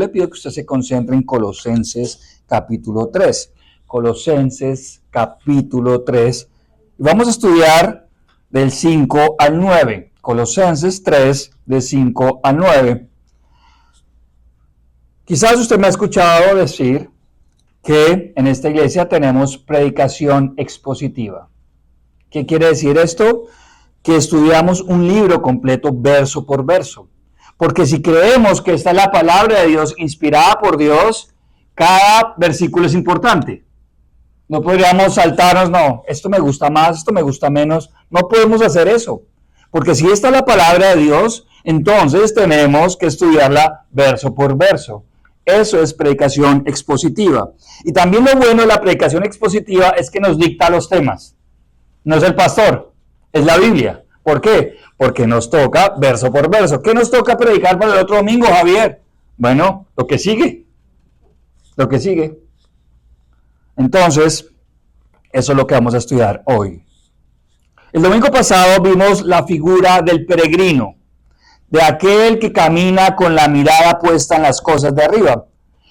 le pido que usted se concentre en Colosenses capítulo 3. Colosenses capítulo 3. Y vamos a estudiar del 5 al 9. Colosenses 3, de 5 al 9. Quizás usted me ha escuchado decir que en esta iglesia tenemos predicación expositiva. ¿Qué quiere decir esto? Que estudiamos un libro completo verso por verso. Porque si creemos que esta es la palabra de Dios inspirada por Dios, cada versículo es importante. No podríamos saltarnos, no, esto me gusta más, esto me gusta menos. No podemos hacer eso. Porque si esta es la palabra de Dios, entonces tenemos que estudiarla verso por verso. Eso es predicación expositiva. Y también lo bueno de la predicación expositiva es que nos dicta los temas. No es el pastor, es la Biblia. ¿Por qué? Porque nos toca verso por verso. ¿Qué nos toca predicar para el otro domingo, Javier? Bueno, lo que sigue. Lo que sigue. Entonces, eso es lo que vamos a estudiar hoy. El domingo pasado vimos la figura del peregrino, de aquel que camina con la mirada puesta en las cosas de arriba.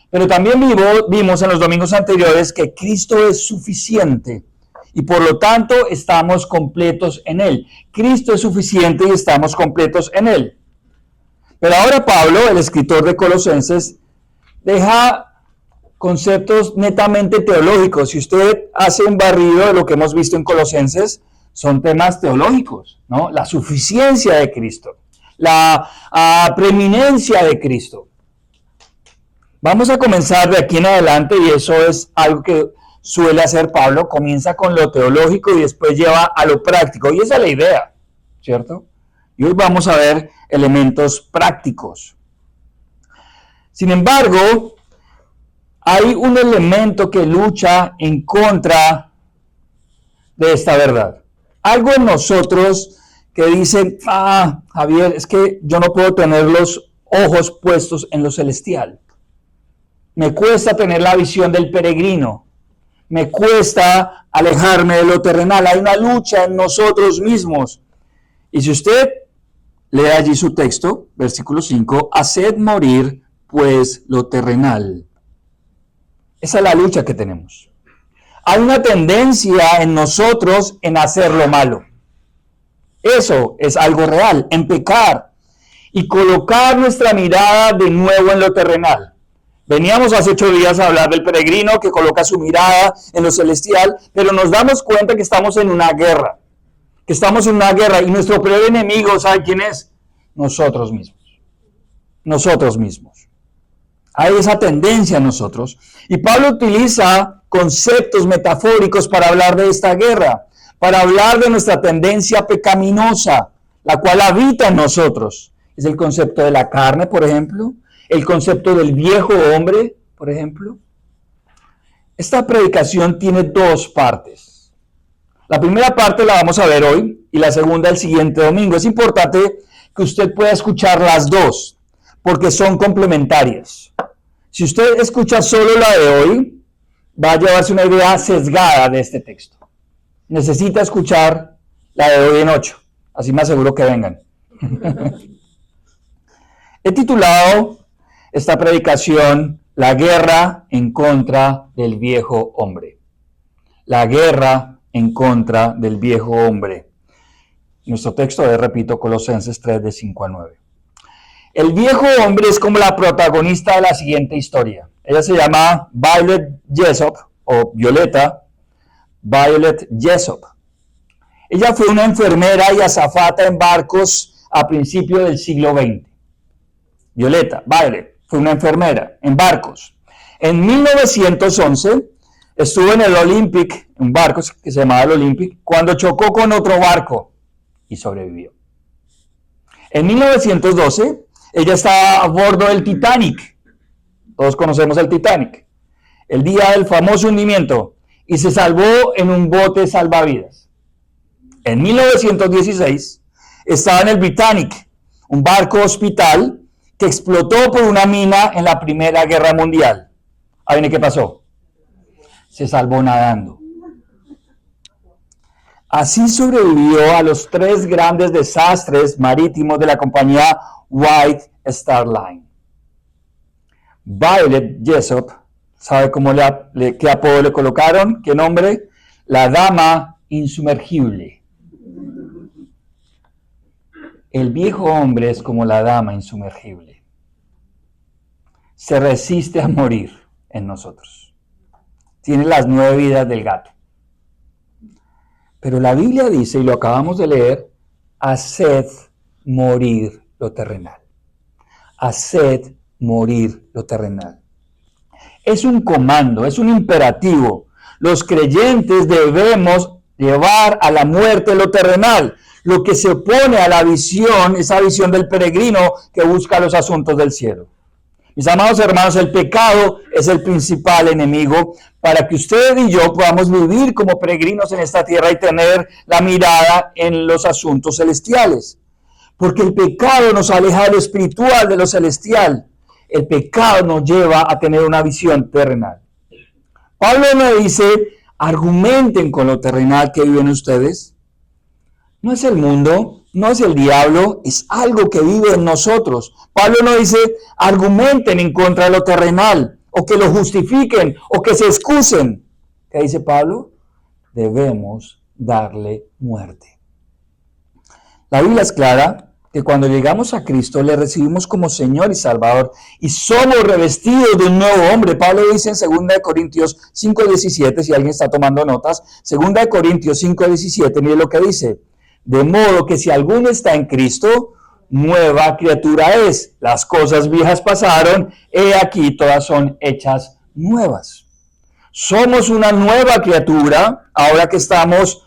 Pero también vimos en los domingos anteriores que Cristo es suficiente y por lo tanto estamos completos en Él. Cristo es suficiente y estamos completos en Él. Pero ahora Pablo, el escritor de Colosenses, deja conceptos netamente teológicos. Si usted hace un barrido de lo que hemos visto en Colosenses, son temas teológicos, ¿no? La suficiencia de Cristo, la preeminencia de Cristo. Vamos a comenzar de aquí en adelante y eso es algo que suele hacer Pablo. Comienza con lo teológico y después lleva a lo práctico. Y esa es la idea, ¿cierto? Y hoy vamos a ver elementos prácticos. Sin embargo, hay un elemento que lucha en contra de esta verdad. Algo en nosotros que dice, Javier, es que yo no puedo tener los ojos puestos en lo celestial. Me cuesta tener la visión del peregrino. Me cuesta alejarme de lo terrenal. Hay una lucha en nosotros mismos. Y si usted lee allí su texto, versículo 5, haced morir pues lo terrenal. Esa es la lucha que tenemos. Hay una tendencia en nosotros en hacer lo malo. Eso es algo real, en pecar y colocar nuestra mirada de nuevo en lo terrenal. Veníamos hace 8 días a hablar del peregrino que coloca su mirada en lo celestial, pero nos damos cuenta que estamos en una guerra. Y nuestro peor enemigo, ¿sabe quién es? Nosotros mismos. Nosotros mismos. Hay esa tendencia en nosotros. Y Pablo utiliza conceptos metafóricos para hablar de esta guerra, para hablar de nuestra tendencia pecaminosa, la cual habita en nosotros. Es el concepto de la carne, por ejemplo, el concepto del viejo hombre, por ejemplo. Esta predicación tiene 2 partes. La primera parte la vamos a ver hoy y la segunda el siguiente domingo. Es importante que usted pueda escuchar las 2, porque son complementarias. Si usted escucha solo la de hoy, va a llevarse una idea sesgada de este texto. Necesita escuchar la de hoy en 8, así me aseguro que vengan. He titulado esta predicación La guerra en contra del viejo hombre. La guerra en contra del viejo hombre. Nuestro texto es, repito, Colosenses 3, de 5 a 9. El viejo hombre es como la protagonista de la siguiente historia. Ella se llama Violet Jessop, o Violeta Violet Jessop. Ella fue una enfermera y azafata en barcos a principios del siglo XX. Violet, fue una enfermera en barcos. En 1911 estuvo en el Olympic, un barco que se llamaba el Olympic, cuando chocó con otro barco y sobrevivió. En 1912 ella estaba a bordo del Titanic. Todos conocemos el Titanic. El día del famoso hundimiento. Y se salvó en un bote salvavidas. En 1916 estaba en el Britannic, un barco hospital que explotó por una mina en la Primera Guerra Mundial. ¿Ahí qué pasó? Se salvó nadando. Así sobrevivió a los 3 grandes desastres marítimos de la compañía White Star Line. Violet Jessop, ¿sabe qué apodo le colocaron? ¿Qué nombre? La dama insumergible. El viejo hombre es como la dama insumergible. Se resiste a morir en nosotros. Tiene las 9 vidas del gato. Pero la Biblia dice, y lo acabamos de leer, haced morir lo terrenal. Haced morir lo terrenal. Es un comando, es un imperativo. Los creyentes debemos llevar a la muerte lo terrenal, lo que se opone a la visión, esa visión del peregrino que busca los asuntos del cielo. Mis amados hermanos, el pecado es el principal enemigo para que usted y yo podamos vivir como peregrinos en esta tierra y tener la mirada en los asuntos celestiales. Porque el pecado nos aleja de lo espiritual, de lo celestial. El pecado nos lleva a tener una visión terrenal. Pablo nos dice, argumenten con lo terrenal que viven ustedes. No es el mundo, no es el diablo, es algo que vive en nosotros. Pablo nos dice, argumenten en contra de lo terrenal, o que lo justifiquen, o que se excusen. ¿Qué dice Pablo? Debemos darle muerte. La Biblia es clara que cuando llegamos a Cristo le recibimos como Señor y Salvador y somos revestidos de un nuevo hombre. Pablo dice en 2 Corintios 5:17, si alguien está tomando notas, 2 Corintios 5:17, mire lo que dice. De modo que si alguno está en Cristo, nueva criatura es. Las cosas viejas pasaron, he aquí todas son hechas nuevas. Somos una nueva criatura ahora que estamos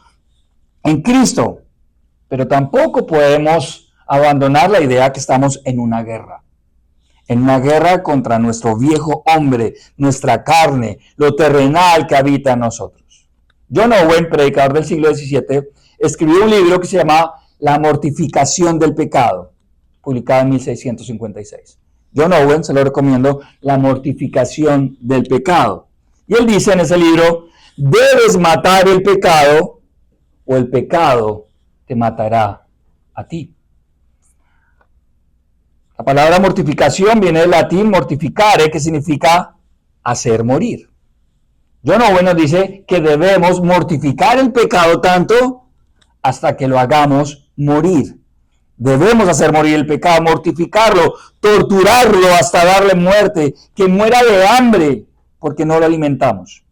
en Cristo, pero tampoco podemos abandonar la idea que estamos en una guerra contra nuestro viejo hombre, nuestra carne, lo terrenal que habita en nosotros. John Owen, predicador del siglo XVII, escribió un libro que se llama La mortificación del pecado, publicado en 1656. John Owen, se lo recomiendo, La mortificación del pecado. Y él dice en ese libro, debes matar el pecado o el pecado te matará a ti. La palabra mortificación viene del latín mortificare, que significa hacer morir. John Owen nos dice que debemos mortificar el pecado tanto hasta que lo hagamos morir. Debemos hacer morir el pecado, mortificarlo, torturarlo hasta darle muerte, que muera de hambre porque no lo alimentamos.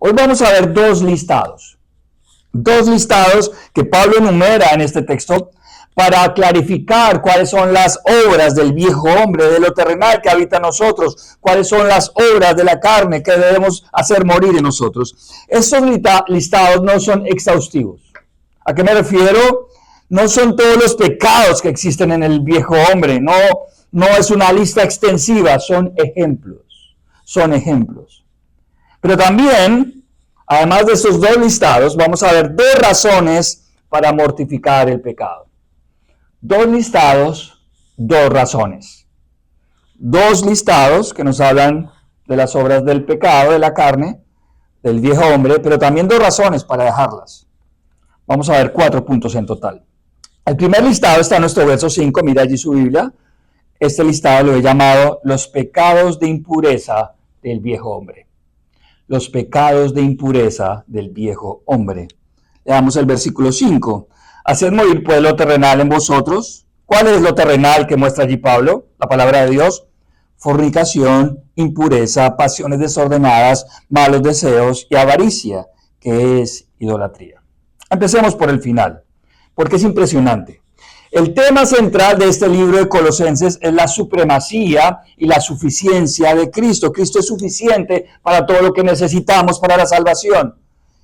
Hoy vamos a ver dos listados que Pablo enumera en este texto para clarificar cuáles son las obras del viejo hombre, de lo terrenal que habita en nosotros, cuáles son las obras de la carne que debemos hacer morir en nosotros. Estos listados no son exhaustivos. ¿A qué me refiero? No son todos los pecados que existen en el viejo hombre, no es una lista extensiva, son ejemplos. Pero también, además de esos dos listados, vamos a ver dos razones para mortificar el pecado. Dos listados, dos razones. Dos listados que nos hablan de las obras del pecado, de la carne, del viejo hombre, pero también dos razones para dejarlas. Vamos a ver 4 puntos en total. El primer listado está en nuestro verso 5, mira allí su Biblia. Este listado lo he llamado los pecados de impureza del viejo hombre. Los pecados de impureza del viejo hombre. Leamos el versículo 5. Haced morir pues lo terrenal en vosotros. ¿Cuál es lo terrenal que muestra allí Pablo? La palabra de Dios. Fornicación, impureza, pasiones desordenadas, malos deseos y avaricia, que es idolatría. Empecemos por el final, porque es impresionante. El tema central de este libro de Colosenses es la supremacía y la suficiencia de Cristo. Cristo es suficiente para todo lo que necesitamos para la salvación.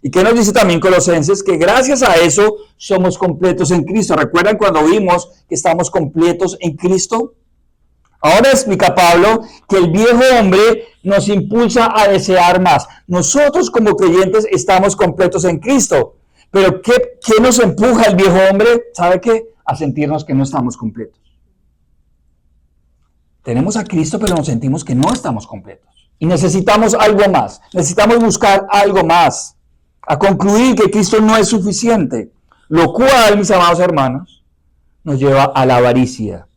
¿Y qué nos dice también Colosenses? Que gracias a eso somos completos en Cristo. ¿Recuerdan cuando vimos que estamos completos en Cristo? Ahora explica Pablo que el viejo hombre nos impulsa a desear más. Nosotros como creyentes estamos completos en Cristo. Pero ¿qué nos empuja el viejo hombre? ¿Sabe qué? A sentirnos que no estamos completos. Tenemos a Cristo, pero nos sentimos que no estamos completos. Y necesitamos algo más. Necesitamos buscar algo más. A concluir que Cristo no es suficiente. Lo cual, mis amados hermanos, nos lleva a la avaricia.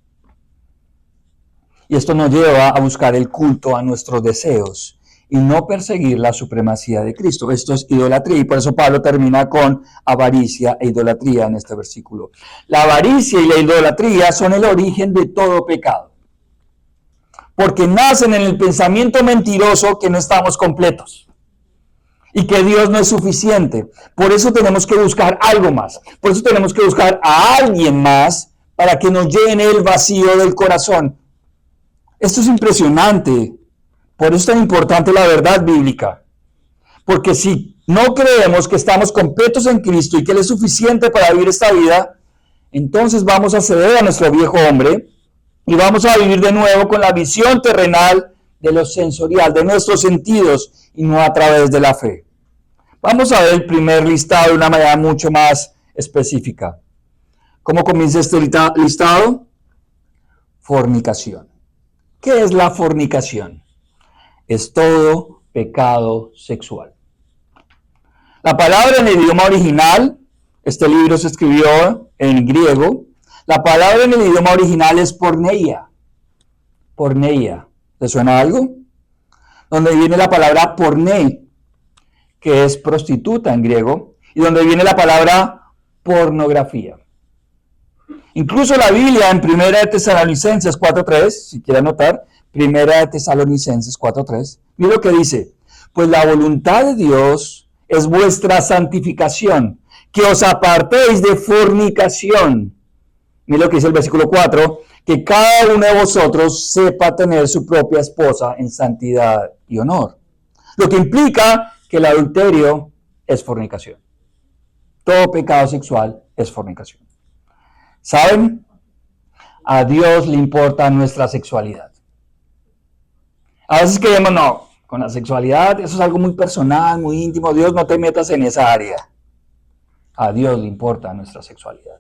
Y esto nos lleva a buscar el culto a nuestros deseos y no perseguir la supremacía de Cristo. Esto es idolatría, y por eso Pablo termina con avaricia e idolatría en este versículo. La avaricia y la idolatría son el origen de todo pecado, porque nacen en el pensamiento mentiroso que no estamos completos y que Dios no es suficiente. Por eso tenemos que buscar algo más. Por eso tenemos que buscar a alguien más para que nos llene el vacío del corazón. Esto es impresionante. Por eso es tan importante la verdad bíblica. Porque si no creemos que estamos completos en Cristo y que Él es suficiente para vivir esta vida, entonces vamos a ceder a nuestro viejo hombre y vamos a vivir de nuevo con la visión terrenal de lo sensorial, de nuestros sentidos, y no a través de la fe. Vamos a ver el primer listado de una manera mucho más específica. ¿Cómo comienza este listado? Fornicación. ¿Qué es la fornicación? Es todo pecado sexual. La palabra en el idioma original, este libro se escribió en griego, la palabra en el idioma original es porneia. Porneia. ¿Te suena algo? Donde viene la palabra porné, que es prostituta en griego, y donde viene la palabra pornografía. Incluso la Biblia en 1 de Tesalonicenses 4.3, si quiere anotar, 1 de Tesalonicenses 4.3, mira lo que dice: pues la voluntad de Dios es vuestra santificación, que os apartéis de fornicación. Mira lo que dice el versículo 4, que cada uno de vosotros sepa tener su propia esposa en santidad y honor. Lo que implica que el adulterio es fornicación. Todo pecado sexual es fornicación. ¿Saben? A Dios le importa nuestra sexualidad. A veces creemos, no, con la sexualidad eso es algo muy personal, muy íntimo. Dios, no te metas en esa área. A Dios le importa nuestra sexualidad.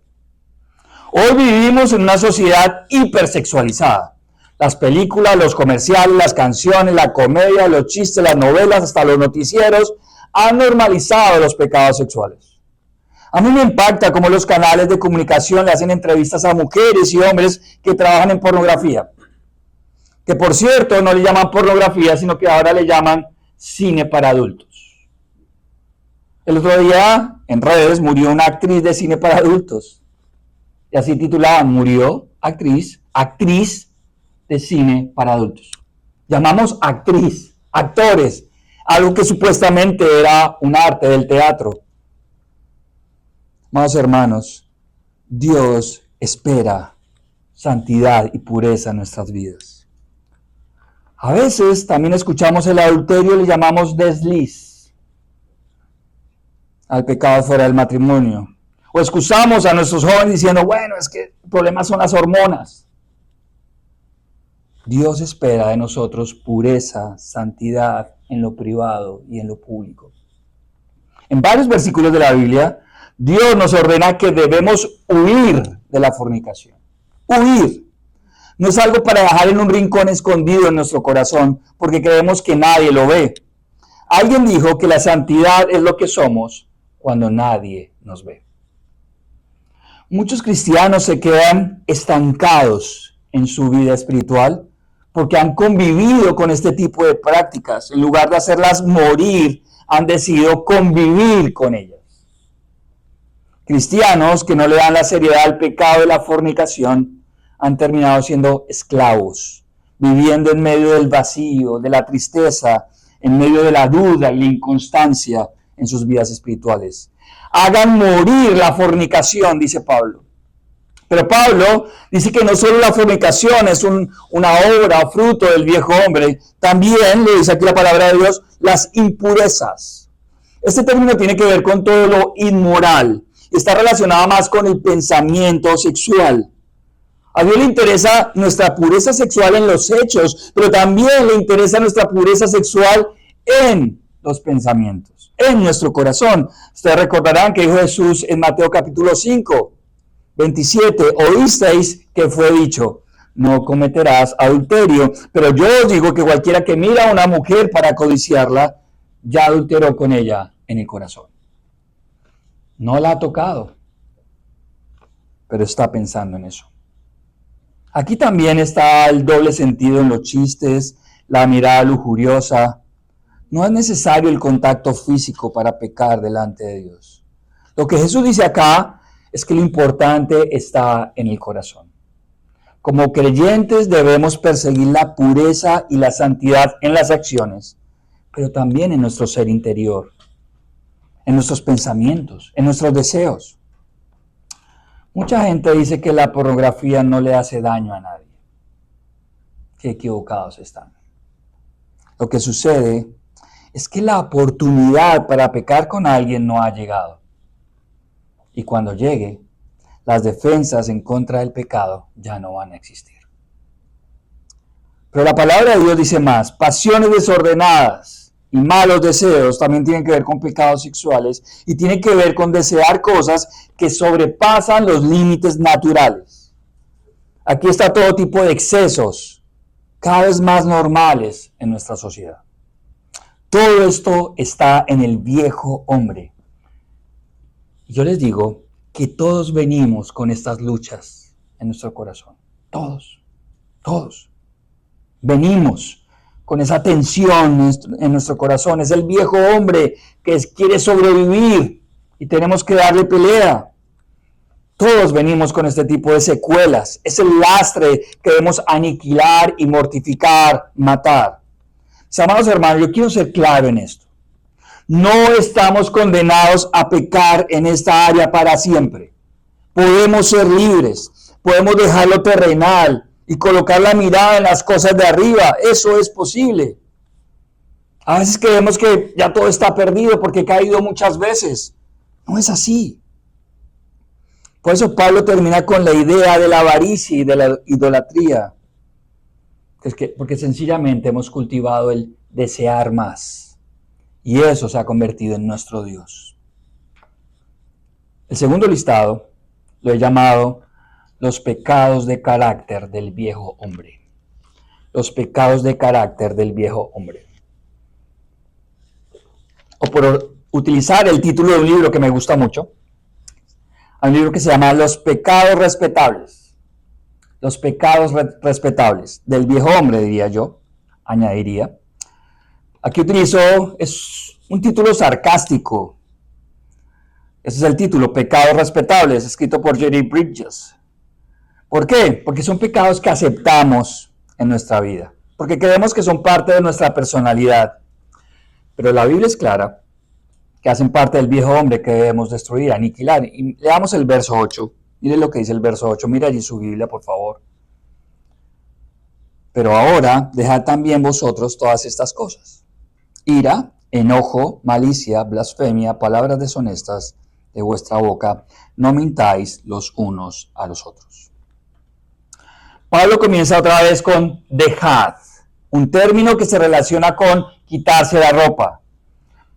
Hoy vivimos en una sociedad hipersexualizada. Las películas, los comerciales, las canciones, la comedia, los chistes, las novelas, hasta los noticieros han normalizado los pecados sexuales. A mí me impacta cómo los canales de comunicación le hacen entrevistas a mujeres y hombres que trabajan en pornografía. Que por cierto no le llaman pornografía, sino que ahora le llaman cine para adultos. El otro día en redes murió una actriz de cine para adultos. Y así titulaban: murió actriz de cine para adultos. Llamamos actriz, actores, algo que supuestamente era un arte del teatro. Amados hermanos, Dios espera santidad y pureza en nuestras vidas. A veces también escuchamos el adulterio y le llamamos desliz al pecado fuera del matrimonio. O excusamos a nuestros jóvenes diciendo, bueno, es que el problema son las hormonas. Dios espera de nosotros pureza, santidad en lo privado y en lo público. En varios versículos de la Biblia, Dios nos ordena que debemos huir de la fornicación. Huir. No es algo para dejar en un rincón escondido en nuestro corazón, porque creemos que nadie lo ve. Alguien dijo que la santidad es lo que somos cuando nadie nos ve. Muchos cristianos se quedan estancados en su vida espiritual porque han convivido con este tipo de prácticas. En lugar de hacerlas morir, han decidido convivir con ellas. Cristianos que no le dan la seriedad al pecado de la fornicación han terminado siendo esclavos, viviendo en medio del vacío, de la tristeza, en medio de la duda y la inconstancia en sus vidas espirituales. Hagan morir la fornicación, dice Pablo. Pero Pablo dice que no solo la fornicación es una obra o fruto del viejo hombre, también, le dice aquí la palabra de Dios, las impurezas. Este término tiene que ver con todo lo inmoral. Está relacionado más con el pensamiento sexual. A Dios le interesa nuestra pureza sexual en los hechos, pero también le interesa nuestra pureza sexual en los pensamientos, en nuestro corazón. Ustedes recordarán que dijo Jesús en Mateo capítulo 5, 27, oísteis que fue dicho, no cometerás adulterio, pero yo os digo que cualquiera que mira a una mujer para codiciarla, ya adulteró con ella en el corazón. No la ha tocado, pero está pensando en eso. Aquí también está el doble sentido en los chistes, la mirada lujuriosa. No es necesario el contacto físico para pecar delante de Dios. Lo que Jesús dice acá es que lo importante está en el corazón. Como creyentes debemos perseguir la pureza y la santidad en las acciones, pero también en nuestro ser interior, en nuestros pensamientos, en nuestros deseos. Mucha gente dice que la pornografía no le hace daño a nadie. Qué equivocados están. Lo que sucede es que la oportunidad para pecar con alguien no ha llegado. Y cuando llegue, las defensas en contra del pecado ya no van a existir. Pero la palabra de Dios dice más: pasiones desordenadas y malos deseos también tienen que ver con pecados sexuales y tienen que ver con desear cosas que sobrepasan los límites naturales. Aquí está todo tipo de excesos, cada vez más normales en nuestra sociedad. Todo esto está en el viejo hombre. Yo les digo que todos venimos con estas luchas en nuestro corazón. Todos. Venimos con esa tensión en nuestro corazón. Es el viejo hombre que quiere sobrevivir y tenemos que darle pelea. Todos venimos con este tipo de secuelas. Es el lastre que debemos aniquilar y mortificar, matar. Amados hermanos, yo quiero ser claro en esto. No estamos condenados a pecar en esta área para siempre. Podemos ser libres, podemos dejar lo terrenal y colocar la mirada en las cosas de arriba. Eso es posible. A veces creemos que ya todo está perdido porque he caído muchas veces. No es así. Por eso Pablo termina con la idea de la avaricia y de la idolatría. Porque sencillamente hemos cultivado el desear más. Y eso se ha convertido en nuestro Dios. El segundo listado lo he llamado los pecados de carácter del viejo hombre. Los pecados de carácter del viejo hombre. O por utilizar el título de un libro que me gusta mucho, hay un libro que se llama Los pecados respetables. Los pecados respetables del viejo hombre, diría yo, añadiría. Aquí utilizo, es un título sarcástico. Ese es el título, Pecados Respetables, escrito por Jerry Bridges. ¿Por qué? Porque son pecados que aceptamos en nuestra vida, porque creemos que son parte de nuestra personalidad. Pero la Biblia es clara que hacen parte del viejo hombre que debemos destruir, aniquilar. Y leamos el verso 8. Miren lo que dice el verso 8. Mira allí su Biblia, por favor. Pero ahora, dejad también vosotros todas estas cosas: ira, enojo, malicia, blasfemia, palabras deshonestas de vuestra boca. No mintáis los unos a los otros. Pablo comienza otra vez con dejad, un término que se relaciona con quitarse la ropa.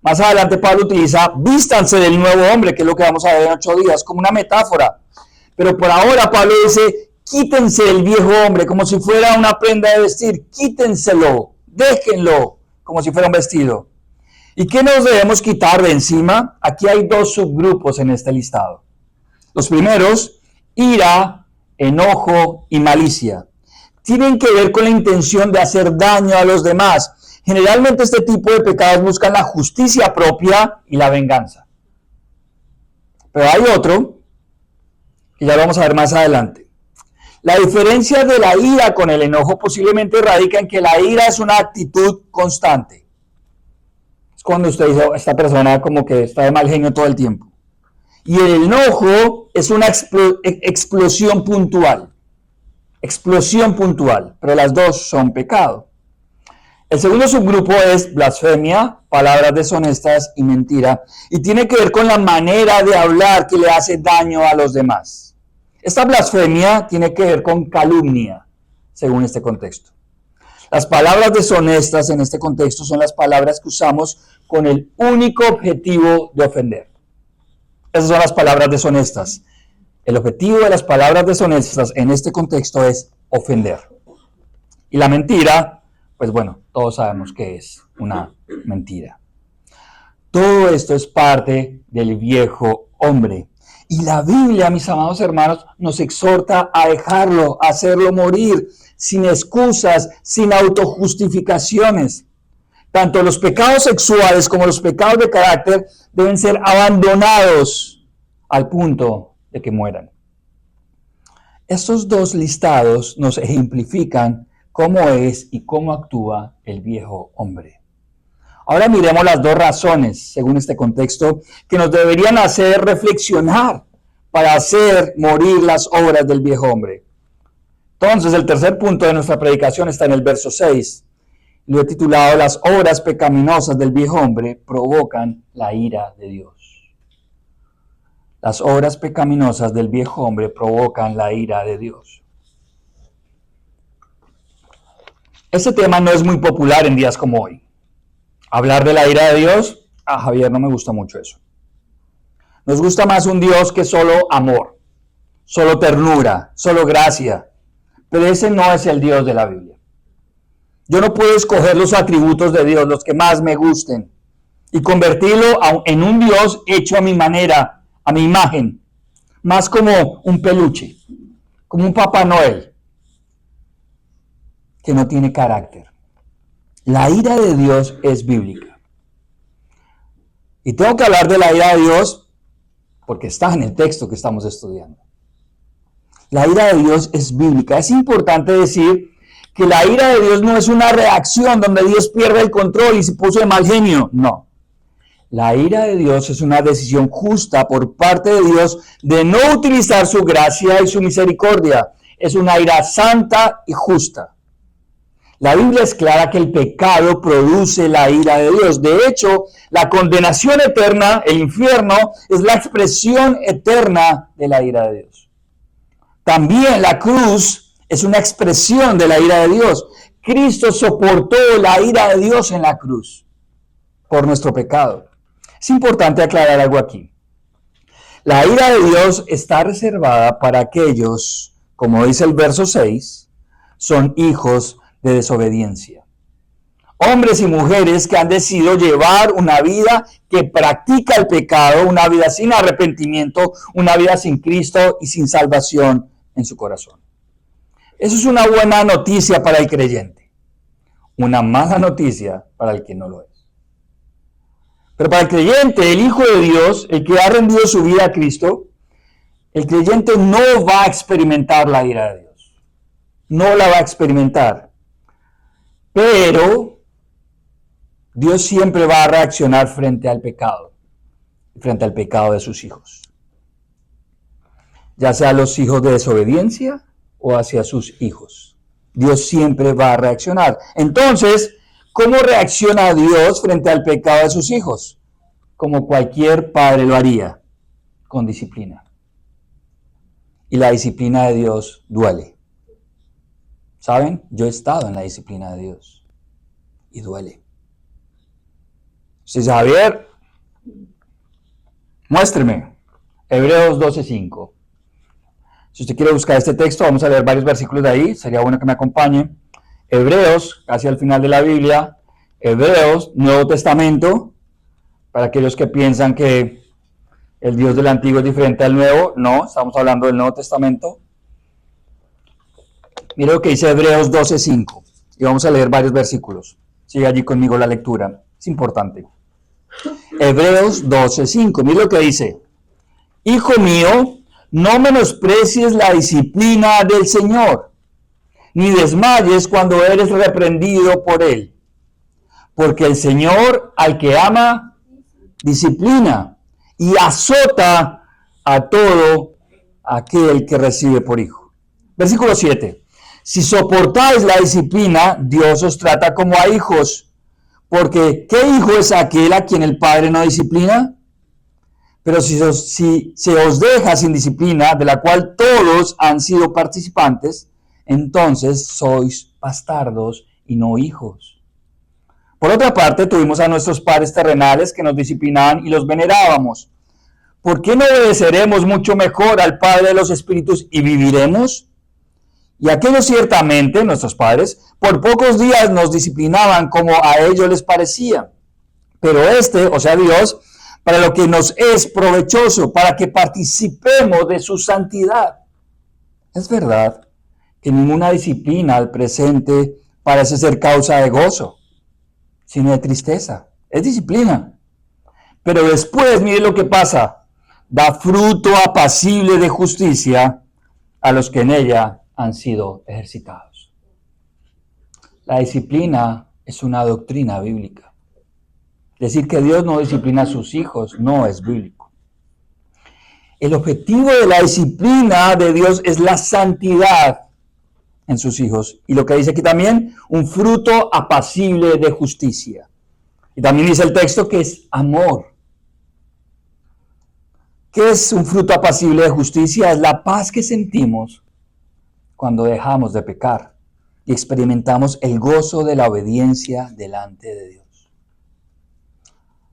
Más adelante Pablo utiliza vístanse del nuevo hombre, que es lo que vamos a ver en 8 días, como una metáfora. Pero por ahora Pablo dice, quítense del viejo hombre, como si fuera una prenda de vestir. Quítenselo, déjenlo, como si fuera un vestido. ¿Y qué nos debemos quitar de encima? Aquí hay 2 subgrupos en este listado. Los primeros, ira, enojo y malicia. Tienen que ver con la intención de hacer daño a los demás. Generalmente este tipo de pecados buscan la justicia propia y la venganza. Pero hay otro, que ya lo vamos a ver más adelante. La diferencia de la ira con el enojo posiblemente radica en que la ira es una actitud constante. Es cuando usted dice, esta persona como que está de mal genio todo el tiempo. Y el enojo es una explosión puntual. Explosión puntual, pero las dos son pecado. El segundo subgrupo es blasfemia, palabras deshonestas y mentira, y tiene que ver con la manera de hablar que le hace daño a los demás. Esta blasfemia tiene que ver con calumnia, según este contexto. Las palabras deshonestas en este contexto son las palabras que usamos con el único objetivo de ofender. Esas son las palabras deshonestas. El objetivo de las palabras deshonestas en este contexto es ofender. Y la mentira, pues bueno, todos sabemos que es una mentira. Todo esto es parte del viejo hombre. Y la Biblia, mis amados hermanos, nos exhorta a dejarlo, a hacerlo morir, sin excusas, sin autojustificaciones. Tanto los pecados sexuales como los pecados de carácter deben ser abandonados al punto de que mueran. Estos dos listados nos ejemplifican cómo es y cómo actúa el viejo hombre. Ahora miremos las dos razones, según este contexto, que nos deberían hacer reflexionar para hacer morir las obras del viejo hombre. Entonces, el tercer punto de nuestra predicación está en el verso 6. Lo he titulado: Las obras pecaminosas del viejo hombre provocan la ira de Dios. Las obras pecaminosas del viejo hombre provocan la ira de Dios. Este tema no es muy popular en días como hoy. Hablar de la ira de Dios, a Javier no me gusta mucho eso. Nos gusta más un Dios que solo amor, solo ternura, solo gracia. Pero ese no es el Dios de la Biblia. Yo no puedo escoger los atributos de Dios, los que más me gusten, y convertirlo en un Dios hecho a mi manera, a mi imagen, más como un peluche, como un Papá Noel, que no tiene carácter. La ira de Dios es bíblica. Y tengo que hablar de la ira de Dios porque está en el texto que estamos estudiando. La ira de Dios es bíblica. Es importante decir que la ira de Dios no es una reacción donde Dios pierde el control y se puso de mal genio. No. La ira de Dios es una decisión justa por parte de Dios de no utilizar su gracia y su misericordia. Es una ira santa y justa. La Biblia es clara que el pecado produce la ira de Dios. De hecho, la condenación eterna, el infierno, es la expresión eterna de la ira de Dios. También la cruz es una expresión de la ira de Dios. Cristo soportó la ira de Dios en la cruz por nuestro pecado. Es importante aclarar algo aquí. La ira de Dios está reservada para aquellos, como dice el verso 6, son hijos de desobediencia. Hombres y mujeres que han decidido llevar una vida que practica el pecado, una vida sin arrepentimiento, una vida sin Cristo y sin salvación en su corazón. Eso es una buena noticia para el creyente, una mala noticia para el que no lo es. Pero para el creyente, el Hijo de Dios, el que ha rendido su vida a Cristo, el creyente no va a experimentar la ira de Dios. No la va a experimentar. Pero Dios siempre va a reaccionar frente al pecado de sus hijos. Ya sea los hijos de desobediencia o hacia sus hijos. Dios siempre va a reaccionar. Entonces, ¿cómo reacciona Dios frente al pecado de sus hijos? Como cualquier padre lo haría, con disciplina. Y la disciplina de Dios duele. ¿Saben? Yo he estado en la disciplina de Dios y duele. Si Javier, muéstreme Hebreos 12:5. Si usted quiere buscar este texto, vamos a leer varios versículos de ahí, sería bueno que me acompañe. Hebreos, casi al final de la Biblia, Hebreos, Nuevo Testamento, para aquellos que piensan que el Dios del Antiguo es diferente al Nuevo, no, estamos hablando del Nuevo Testamento. Mira lo que dice Hebreos 12:5, y vamos a leer varios versículos. Sigue allí conmigo la lectura, es importante. Hebreos 12:5, mira lo que dice. Hijo mío, no menosprecies la disciplina del Señor, ni desmayes cuando eres reprendido por Él. Porque el Señor al que ama, disciplina y azota a todo aquel que recibe por hijo. Versículo 7. Si soportáis la disciplina, Dios os trata como a hijos. Porque ¿qué hijo es aquel a quien el Padre no disciplina? Pero si se os deja sin disciplina, de la cual todos han sido participantes, entonces sois bastardos y no hijos. Por otra parte, tuvimos a nuestros padres terrenales que nos disciplinaban y los venerábamos. ¿Por qué no obedeceremos mucho mejor al Padre de los Espíritus y viviremos? Y aquellos ciertamente, nuestros padres, por pocos días nos disciplinaban como a ellos les parecía. Pero o sea Dios, para lo que nos es provechoso, para que participemos de su santidad. Es verdad que ninguna disciplina al presente parece ser causa de gozo, sino de tristeza. Es disciplina. Pero después, mire lo que pasa. Da fruto apacible de justicia a los que en ella han sido ejercitados. La disciplina es una doctrina bíblica. Decir que Dios no disciplina a sus hijos no es bíblico. El objetivo de la disciplina de Dios es la santidad en sus hijos. Y lo que dice aquí también, un fruto apacible de justicia. Y también dice el texto que es amor. ¿Qué es un fruto apacible de justicia? Es la paz que sentimos cuando dejamos de pecar y experimentamos el gozo de la obediencia delante de Dios.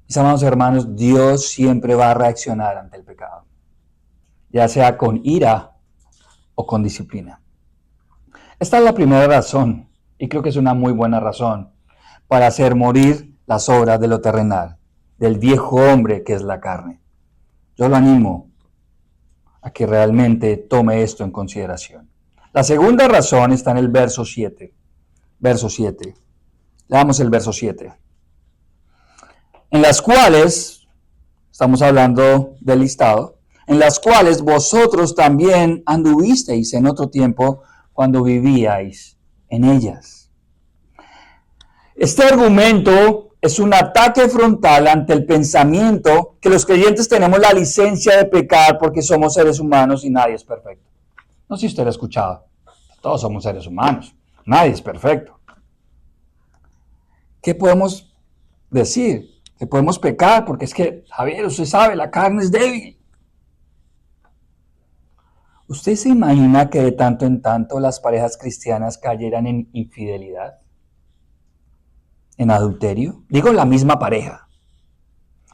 Mis amados hermanos, Dios siempre va a reaccionar ante el pecado, ya sea con ira o con disciplina. Esta es la primera razón, y creo que es una muy buena razón, para hacer morir las obras de lo terrenal, del viejo hombre que es la carne. Yo lo animo a que realmente tome esto en consideración. La segunda razón está en el verso 7. Verso 7. Leamos el verso 7. En las cuales, estamos hablando del listado, en las cuales vosotros también anduvisteis en otro tiempo cuando vivíais en ellas. Este argumento es un ataque frontal ante el pensamiento que los creyentes tenemos la licencia de pecar porque somos seres humanos y nadie es perfecto. No sé si usted lo ha escuchado. Todos somos seres humanos. Nadie es perfecto. ¿Qué podemos decir? Que podemos pecar porque es que, Javier, usted sabe, la carne es débil. ¿Usted se imagina que de tanto en tanto las parejas cristianas cayeran en infidelidad? ¿En adulterio? Digo, la misma pareja.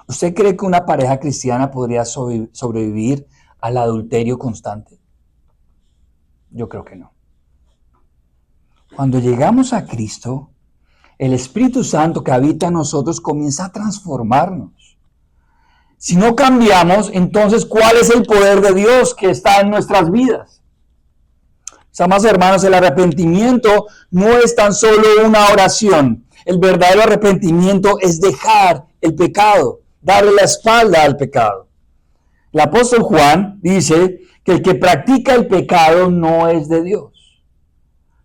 ¿Usted cree que una pareja cristiana podría sobrevivir al adulterio constante? Yo creo que no. Cuando llegamos a Cristo, el Espíritu Santo que habita en nosotros comienza a transformarnos. Si no cambiamos, entonces, ¿cuál es el poder de Dios que está en nuestras vidas? Mis amados hermanos, el arrepentimiento no es tan solo una oración. El verdadero arrepentimiento es dejar el pecado, darle la espalda al pecado. El apóstol Juan dice que el que practica el pecado no es de Dios.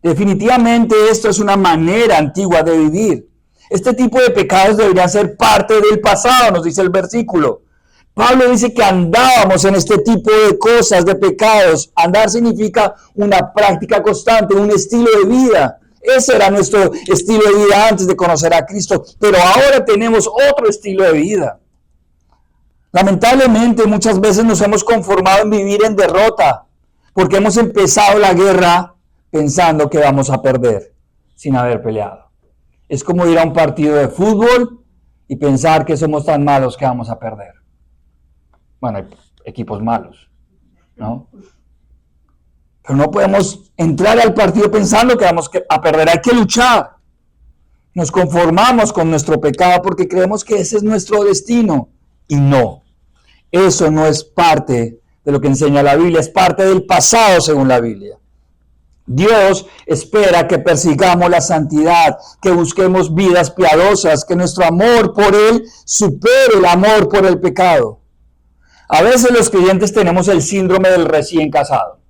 Definitivamente esto es una manera antigua de vivir. Este tipo de pecados deberían ser parte del pasado, nos dice el versículo. Pablo dice que andábamos en este tipo de cosas, de pecados. Andar significa una práctica constante, un estilo de vida. Ese era nuestro estilo de vida antes de conocer a Cristo, pero ahora tenemos otro estilo de vida. Lamentablemente muchas veces nos hemos conformado en vivir en derrota, porque hemos empezado la guerra pensando que vamos a perder sin haber peleado. Es como ir a un partido de fútbol y pensar que somos tan malos que vamos a perder. Bueno, hay equipos malos, ¿no? Pero no podemos entrar al partido pensando que vamos a perder. Hay que luchar. Nos conformamos con nuestro pecado porque creemos que ese es nuestro destino. Y no. Eso no es parte de lo que enseña la Biblia. Es parte del pasado según la Biblia. Dios espera que persigamos la santidad, que busquemos vidas piadosas, que nuestro amor por Él supere el amor por el pecado. A veces los creyentes tenemos el síndrome del recién casado.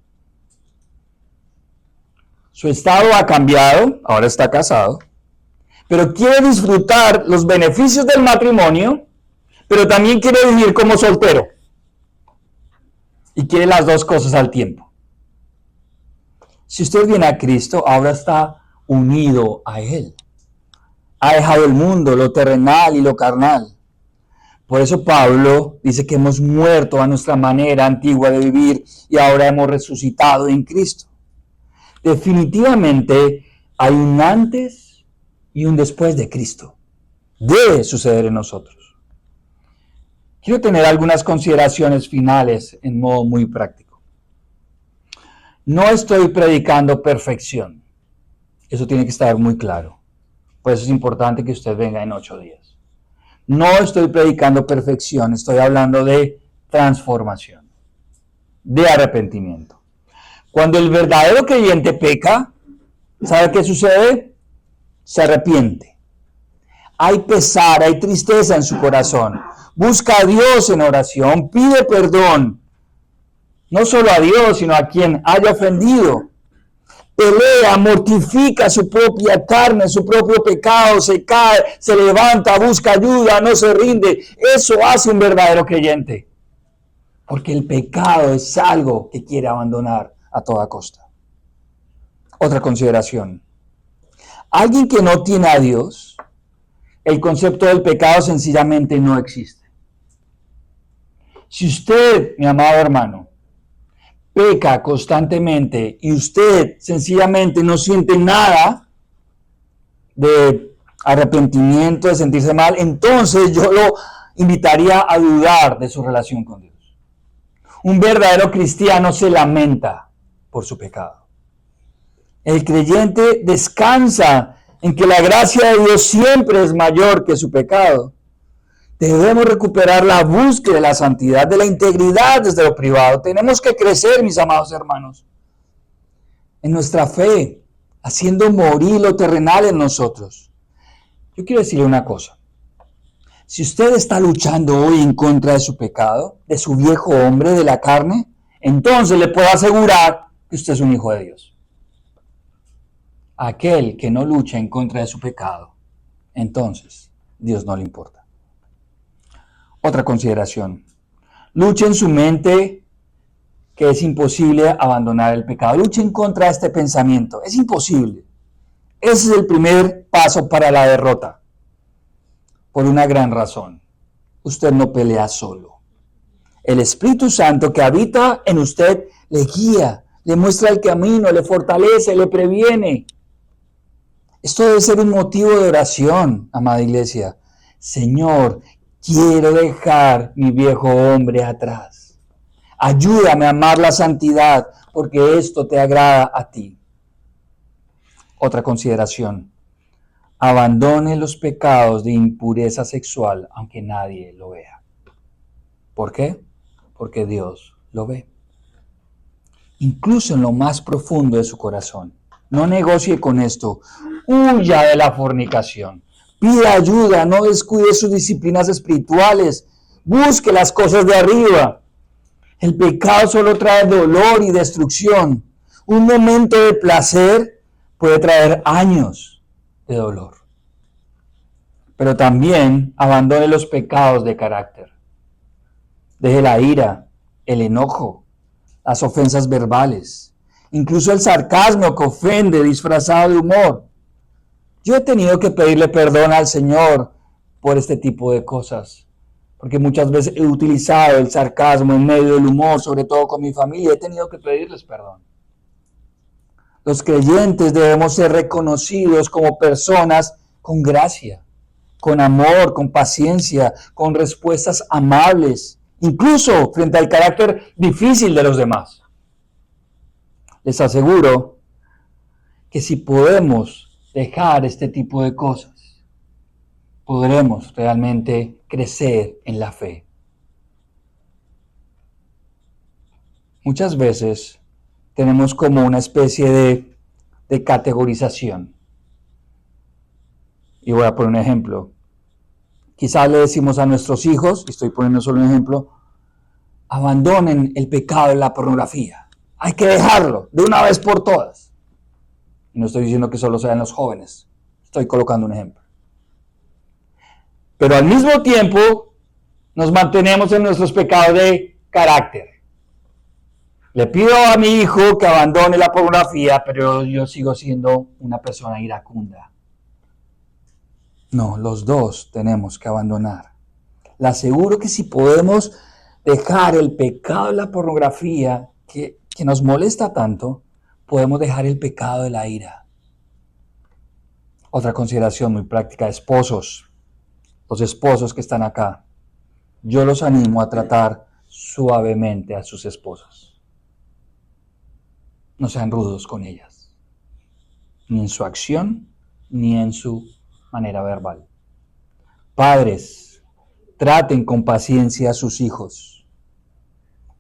Su estado ha cambiado, ahora está casado, pero quiere disfrutar los beneficios del matrimonio, pero también quiere vivir como soltero. Y quiere las dos cosas al tiempo. Si usted viene a Cristo, ahora está unido a Él. Ha dejado el mundo, lo terrenal y lo carnal. Por eso Pablo dice que hemos muerto a nuestra manera antigua de vivir y ahora hemos resucitado en Cristo. Definitivamente hay un antes y un después de Cristo. Debe suceder en nosotros. Quiero tener algunas consideraciones finales en modo muy práctico. No estoy predicando perfección. Eso tiene que estar muy claro. Por eso es importante que usted venga en 8 días. No estoy predicando perfección, estoy hablando de transformación, de arrepentimiento. Cuando el verdadero creyente peca, ¿sabe qué sucede? Se arrepiente. Hay pesar, hay tristeza en su corazón. Busca a Dios en oración, pide perdón. No solo a Dios, sino a quien haya ofendido. Pelea, mortifica su propia carne, su propio pecado, se cae, se levanta, busca ayuda, no se rinde. Eso hace un verdadero creyente. Porque el pecado es algo que quiere abandonar a toda costa. Otra consideración. Alguien que no tiene a Dios, el concepto del pecado sencillamente no existe. Si usted, mi amado hermano, peca constantemente y usted sencillamente no siente nada de arrepentimiento, de sentirse mal, entonces yo lo invitaría a dudar de su relación con Dios. Un verdadero cristiano se lamenta por su pecado. El creyente descansa en que la gracia de Dios siempre es mayor que su pecado. Debemos recuperar la búsqueda de la santidad, de la integridad desde lo privado. Tenemos que crecer, mis amados hermanos, en nuestra fe, haciendo morir lo terrenal en nosotros. Yo quiero decirle una cosa. Si usted está luchando hoy en contra de su pecado, de su viejo hombre, de la carne, entonces le puedo asegurar que usted es un hijo de Dios. Aquel que no lucha en contra de su pecado, entonces Dios no le importa. Otra consideración. Luche en su mente que es imposible abandonar el pecado. Luche en contra de este pensamiento. Es imposible. Ese es el primer paso para la derrota. Por una gran razón. Usted no pelea solo. El Espíritu Santo que habita en usted le guía, le muestra el camino, le fortalece, le previene. Esto debe ser un motivo de oración, amada iglesia. Señor, quiero dejar mi viejo hombre atrás. Ayúdame a amar la santidad, porque esto te agrada a ti. Otra consideración. Abandone los pecados de impureza sexual, aunque nadie lo vea. ¿Por qué? Porque Dios lo ve. Incluso en lo más profundo de su corazón. No negocie con esto. Huya de la fornicación. Pida ayuda, no descuide sus disciplinas espirituales. Busque las cosas de arriba. El pecado solo trae dolor y destrucción. Un momento de placer puede traer años de dolor. Pero también abandone los pecados de carácter. Deje la ira, el enojo, las ofensas verbales, incluso el sarcasmo que ofende disfrazado de humor. Yo he tenido que pedirle perdón al Señor por este tipo de cosas, porque muchas veces he utilizado el sarcasmo en medio del humor, sobre todo con mi familia, he tenido que pedirles perdón. Los creyentes debemos ser reconocidos como personas con gracia, con amor, con paciencia, con respuestas amables, incluso frente al carácter difícil de los demás. Les aseguro que si podemos dejar este tipo de cosas, podremos realmente crecer en la fe. Muchas veces tenemos como una especie de categorización. Y voy a poner un ejemplo. Quizás le decimos a nuestros hijos, y estoy poniendo solo un ejemplo, abandonen el pecado de la pornografía. Hay que dejarlo de una vez por todas. Y no estoy diciendo que solo sean los jóvenes. Estoy colocando un ejemplo. Pero al mismo tiempo nos mantenemos en nuestros pecados de carácter. Le pido a mi hijo que abandone la pornografía, pero yo sigo siendo una persona iracunda. No, los dos tenemos que abandonar. Le aseguro que si podemos dejar el pecado de la pornografía, que nos molesta tanto, podemos dejar el pecado de la ira. Otra consideración muy práctica, esposos. Los esposos que están acá, yo los animo a tratar suavemente a sus esposas. No sean rudos con ellas, ni en su acción, ni en su manera verbal. Padres, traten con paciencia a sus hijos.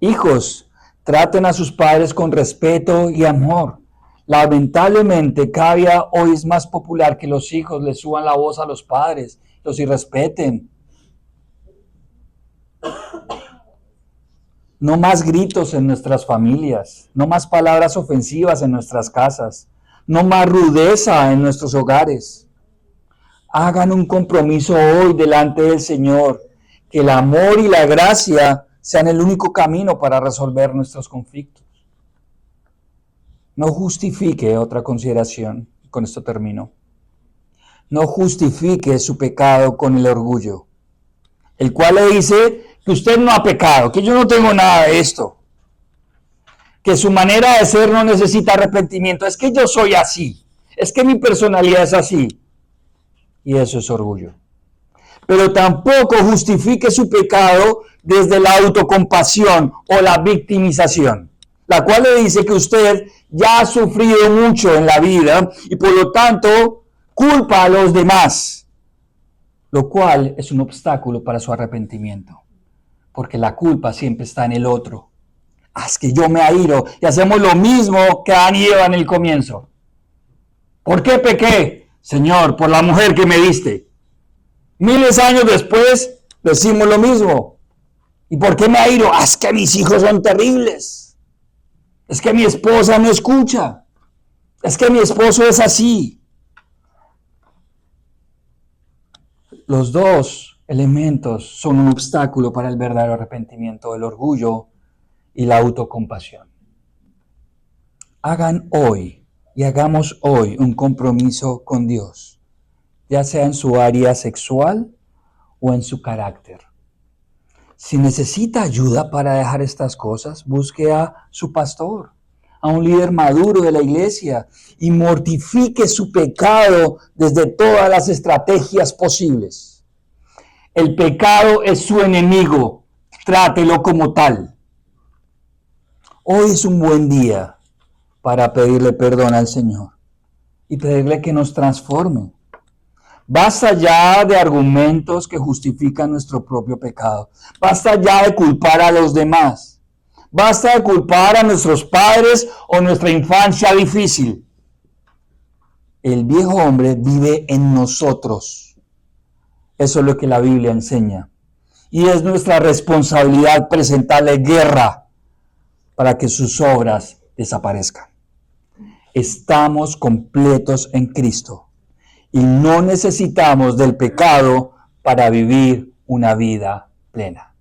Hijos, traten a sus padres con respeto y amor. Lamentablemente, cada día hoy es más popular que los hijos le suban la voz a los padres, los irrespeten. No más gritos en nuestras familias, no más palabras ofensivas en nuestras casas, no más rudeza en nuestros hogares. Hagan un compromiso hoy delante del Señor, que el amor y la gracia sean el único camino para resolver nuestros conflictos. No justifique, otra consideración, con esto termino. No justifique su pecado con el orgullo, el cual le dice que usted no ha pecado, que yo no tengo nada de esto, que su manera de ser no necesita arrepentimiento, es que yo soy así, es que mi personalidad es así. Y eso es orgullo. Pero tampoco justifique su pecado desde la autocompasión o la victimización, la cual le dice que usted ya ha sufrido mucho en la vida y por lo tanto culpa a los demás, lo cual es un obstáculo para su arrepentimiento, porque la culpa siempre está en el otro. Es que yo me airo y hacemos lo mismo que Adán y Eva en el comienzo. ¿Por qué pequé? Señor, por la mujer que me diste. Miles de años después decimos lo mismo. ¿Y por qué me airo? Es que mis hijos son terribles. Es que mi esposa no escucha. Es que mi esposo es así. Los dos elementos son un obstáculo para el verdadero arrepentimiento, el orgullo y la autocompasión. Hagan hoy y hagamos hoy un compromiso con Dios, ya sea en su área sexual o en su carácter. Si necesita ayuda para dejar estas cosas, busque a su pastor, a un líder maduro de la iglesia y mortifique su pecado desde todas las estrategias posibles. El pecado es su enemigo, trátelo como tal. Hoy es un buen día para pedirle perdón al Señor y pedirle que nos transforme. Basta ya de argumentos que justifican nuestro propio pecado. Basta ya de culpar a los demás. Basta de culpar a nuestros padres o nuestra infancia difícil. El viejo hombre vive en nosotros. Eso es lo que la Biblia enseña. Y es nuestra responsabilidad presentarle guerra para que sus obras desaparezcan. Estamos completos en Cristo. Y no necesitamos del pecado para vivir una vida plena.